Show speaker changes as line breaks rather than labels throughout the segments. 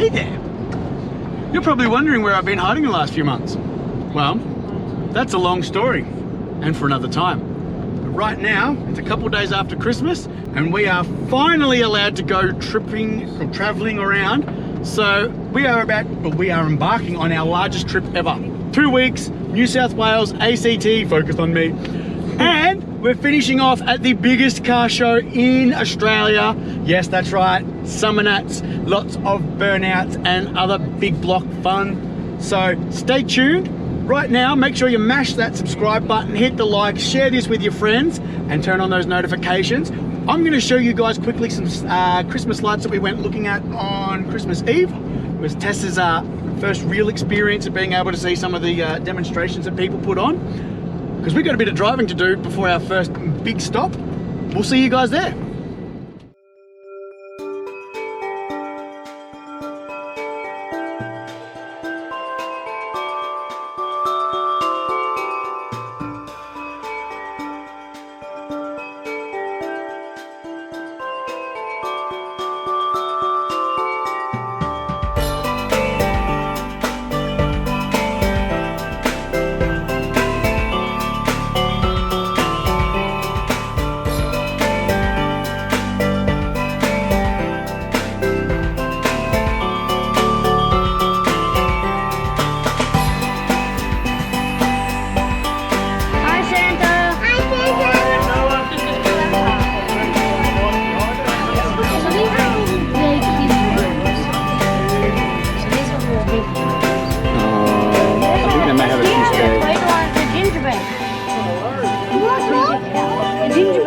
Hey there! You're probably wondering where I've been hiding the last few months. Well, that's a long story, and for another time. But right now, it's a couple days after Christmas, and we are finally allowed to go traveling around. So we are embarking on our largest trip ever. 2 weeks, New South Wales, ACT, focused on me. And we're finishing off at the biggest car show in Australia. Yes, that's right, Summernats, lots of burnouts and other big block fun. So stay tuned. Right now, make sure you mash that subscribe button, hit the like, share this with your friends, and turn on those notifications. I'm gonna show you guys quickly some Christmas lights that we went looking at on Christmas Eve. It was Tessa's first real experience of being able to see some of the demonstrations that people put on. Because we've got a bit of driving to do before our first big stop. We'll see you guys there.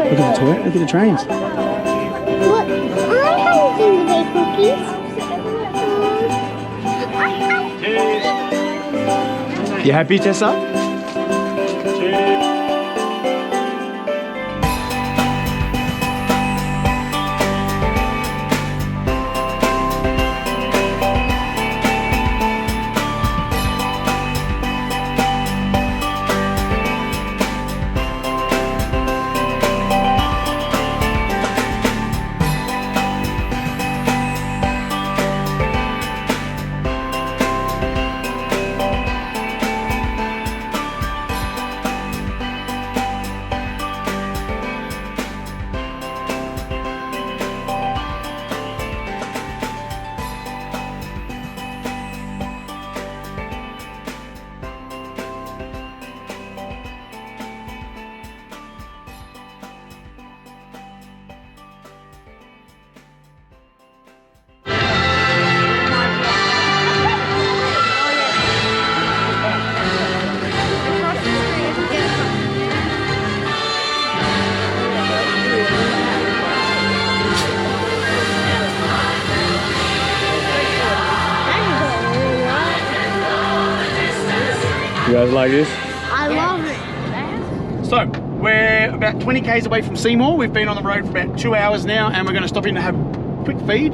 Look at the toy, look at the trains.
Look, I have gingerbread cookies.
You happy, Tessa? You guys like this?
I love it.
So, we're about 20 k's away from Seymour. We've been on the road for about 2 hours now, and we're going to stop in to have a quick feed.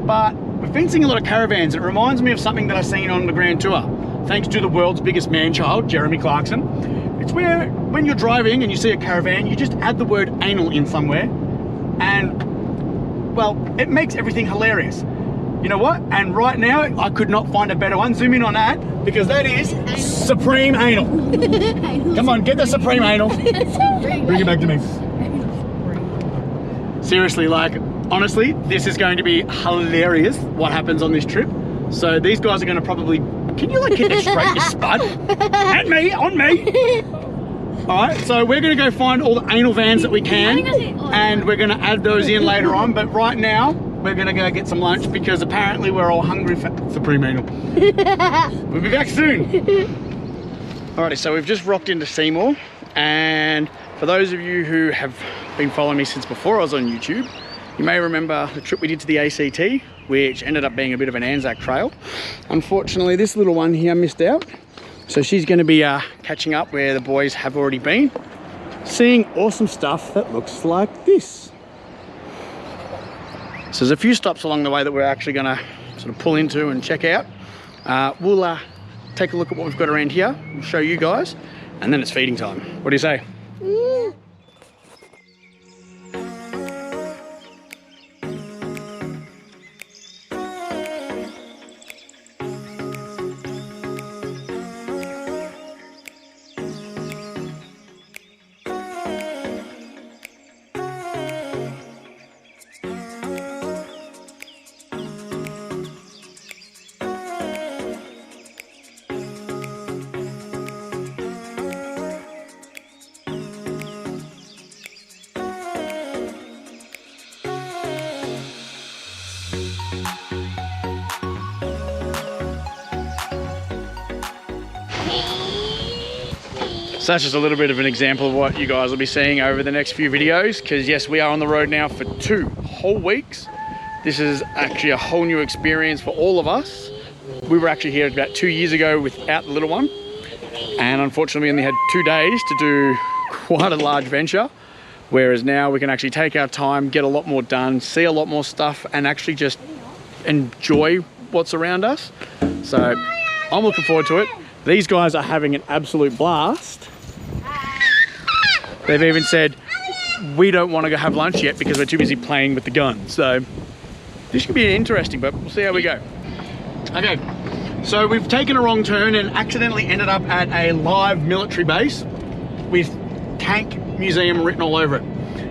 But we've been seeing a lot of caravans. It reminds me of something that I've seen on the Grand Tour, thanks to the world's biggest man-child, Jeremy Clarkson. It's where, when you're driving and you see a caravan, you just add the word anal in somewhere, and, well, it makes everything hilarious. You know what? And right now, I could not find a better one. Zoom in on that, because that is Supreme Anal. Come on, get the Supreme Anal. Bring it back to me. Seriously, like, honestly, this is going to be hilarious, what happens on this trip. So these guys are going to probably... Can you, like, hit it straight, you spud? At me, on me. Alright, so we're going to go find all the anal vans that we can, and we're going to add those in later on. But right now, we're going to go get some lunch, because apparently we're all hungry for Supreme Anal. We'll be back soon. Alrighty, so we've just rocked into Seymour, and for those of you who have been following me since before I was on YouTube, you may remember the trip we did to the ACT, which ended up being a bit of an Anzac trail. Unfortunately, this little one here missed out, so she's going to be catching up where the boys have already been, seeing awesome stuff that looks like this. So there's a few stops along the way that we're actually going to sort of pull into and check out. We'll take a look at what we've got around here, we'll show you guys, and then it's feeding time. What do you say? So that's just a little bit of an example of what you guys will be seeing over the next few videos, because yes, we are on the road now for 2 whole weeks. This is actually a whole new experience for all of us. We were actually here about 2 years ago without the little one, and unfortunately we only had 2 days to do quite a large venture, whereas now we can actually take our time, get a lot more done, see a lot more stuff, and actually just enjoy what's around us. So I'm looking forward to it. These guys are having an absolute blast. They've even said, we don't want to go have lunch yet because we're too busy playing with the gun. So this could be interesting, but we'll see how we go. Okay, so we've taken a wrong turn and accidentally ended up at a live military base with Tank Museum written all over it.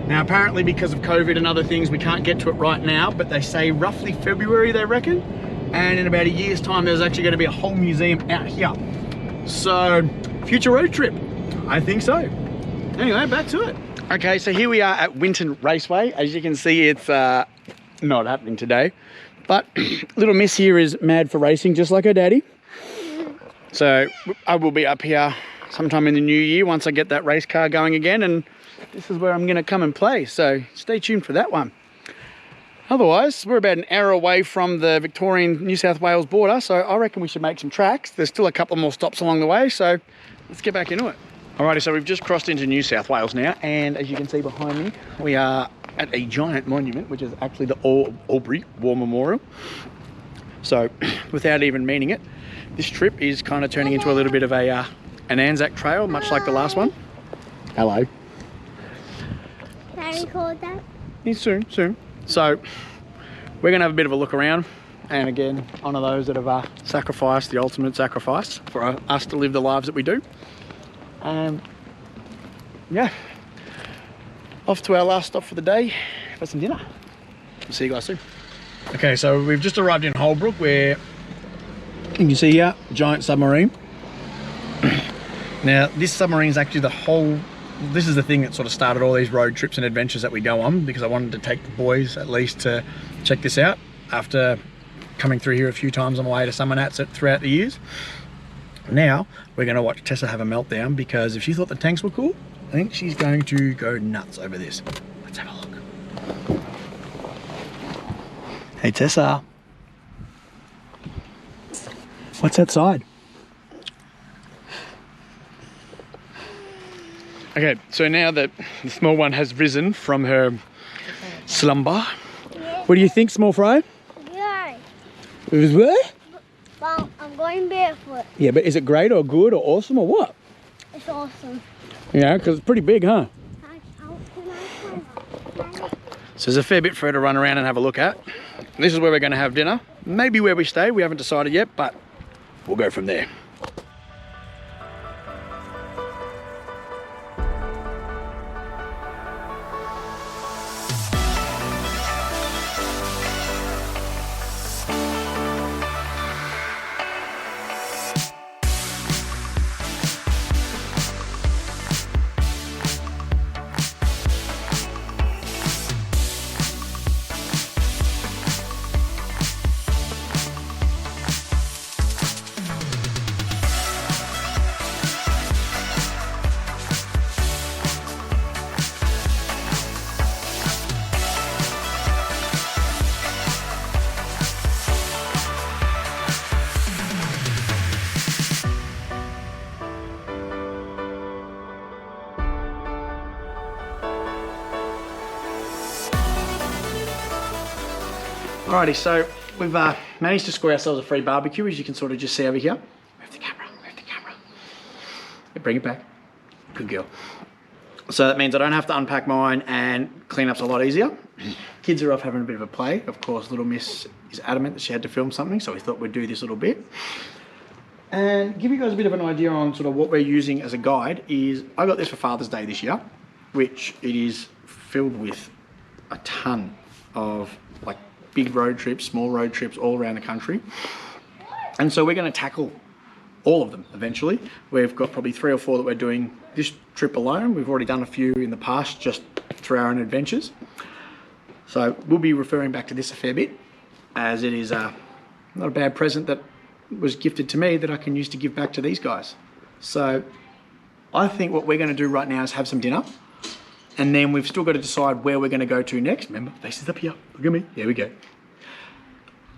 Now apparently because of COVID and other things, we can't get to it right now, but they say roughly February, they reckon. And in about a year's time, there's actually going to be a whole museum out here. So, future road trip. I think so. Anyway, back to it. Okay, so here we are at Winton Raceway. As you can see, it's not happening today. But little miss here is mad for racing, just like her daddy. So, I will be up here sometime in the new year once I get that race car going again. And this is where I'm going to come and play. So, stay tuned for that one. Otherwise, we're about an hour away from the Victorian-New South Wales border, so I reckon we should make some tracks. There's still a couple more stops along the way, so let's get back into it. Alrighty, so we've just crossed into New South Wales now, and as you can see behind me, we are at a giant monument, which is actually the Albury War Memorial. So, without even meaning it, this trip is kind of turning into a little bit of an Anzac Trail, much like the last one. Hello.
Can I record that?
Yeah, soon. So we're going to have a bit of a look around, and again, honor those that have sacrificed the ultimate sacrifice for us to live the lives that we do. Yeah, off to our last stop for the day for some dinner. We'll see you guys soon. Okay, so we've just arrived in Holbrook, where you can see here, giant submarine. Now this submarine is actually this is the thing that sort of started all these road trips and adventures that we go on, because I wanted to take the boys at least to check this out after coming through here a few times on the way to Summernats throughout the years. Now we're going to watch Tessa have a meltdown, because if she thought the tanks were cool, I think she's going to go nuts over this. Let's have a look. Hey Tessa, what's outside? Okay, so now that the small one has risen from her slumber, what do you think, small fry?
Yeah.
It was what?
Well, I'm going barefoot.
Yeah, but is it great or good or awesome or what?
It's awesome.
Yeah, because it's pretty big, huh? So there's a fair bit for her to run around and have a look at. This is where we're going to have dinner. Maybe where we stay, we haven't decided yet, but we'll go from there. Alrighty, so we've managed to score ourselves a free barbecue, as you can sort of just see over here. Move the camera. Yeah, bring it back. Good girl. So that means I don't have to unpack mine, and cleanup's a lot easier. Kids are off having a bit of a play. Of course, little miss is adamant that she had to film something, so we thought we'd do this little bit. And give you guys a bit of an idea on sort of what we're using as a guide is, I got this for Father's Day this year, which it is filled with a ton of like big road trips, small road trips all around the country. And so we're going to tackle all of them eventually. We've got probably 3 or 4 that we're doing this trip alone. We've already done a few in the past just through our own adventures. So we'll be referring back to this a fair bit, as it is not a bad present that was gifted to me that I can use to give back to these guys. So I think what we're going to do right now is have some dinner. And then we've still got to decide where we're going to go to next. Remember, faces up here. Look at me. Here we go.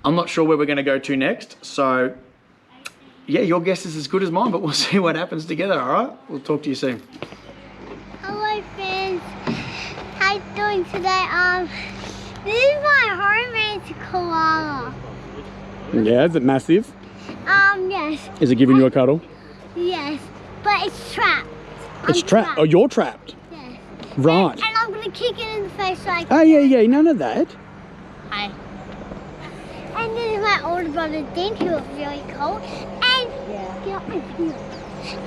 I'm not sure where we're going to go to next. So, yeah, your guess is as good as mine, but we'll see what happens together, all right? We'll talk to you soon.
Hello, friends. How you doing today? This is my home, and it's a koala.
Yeah, is it massive?
Yes.
Is it giving you a cuddle?
Yes, but it's trapped.
It's trapped. Oh, you're trapped.
Yes.
Right.
And I'm gonna kick it in the face like.
Oh, yeah, none of that.
Hi. And this is my older brother, Dean, who was really cold. And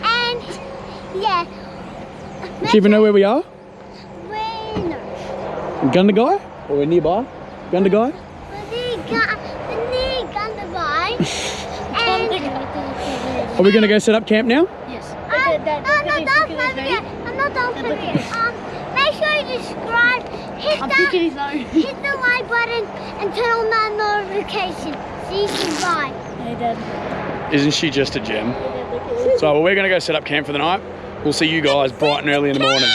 and yeah.
Do you even know where we are?
When
Gundagai? Or we're nearby? Gundagai?
the Gundagai. And
Are we going to go set up camp now?
Yes.
I'm not done for it. I'm not done for it. Make sure you subscribe, hit the like button, and turn on that notification so you can buy.
Hey, Dad.
Isn't she just a gem? So we're going to go set up camp for the night. We'll see you guys bright and early in the morning.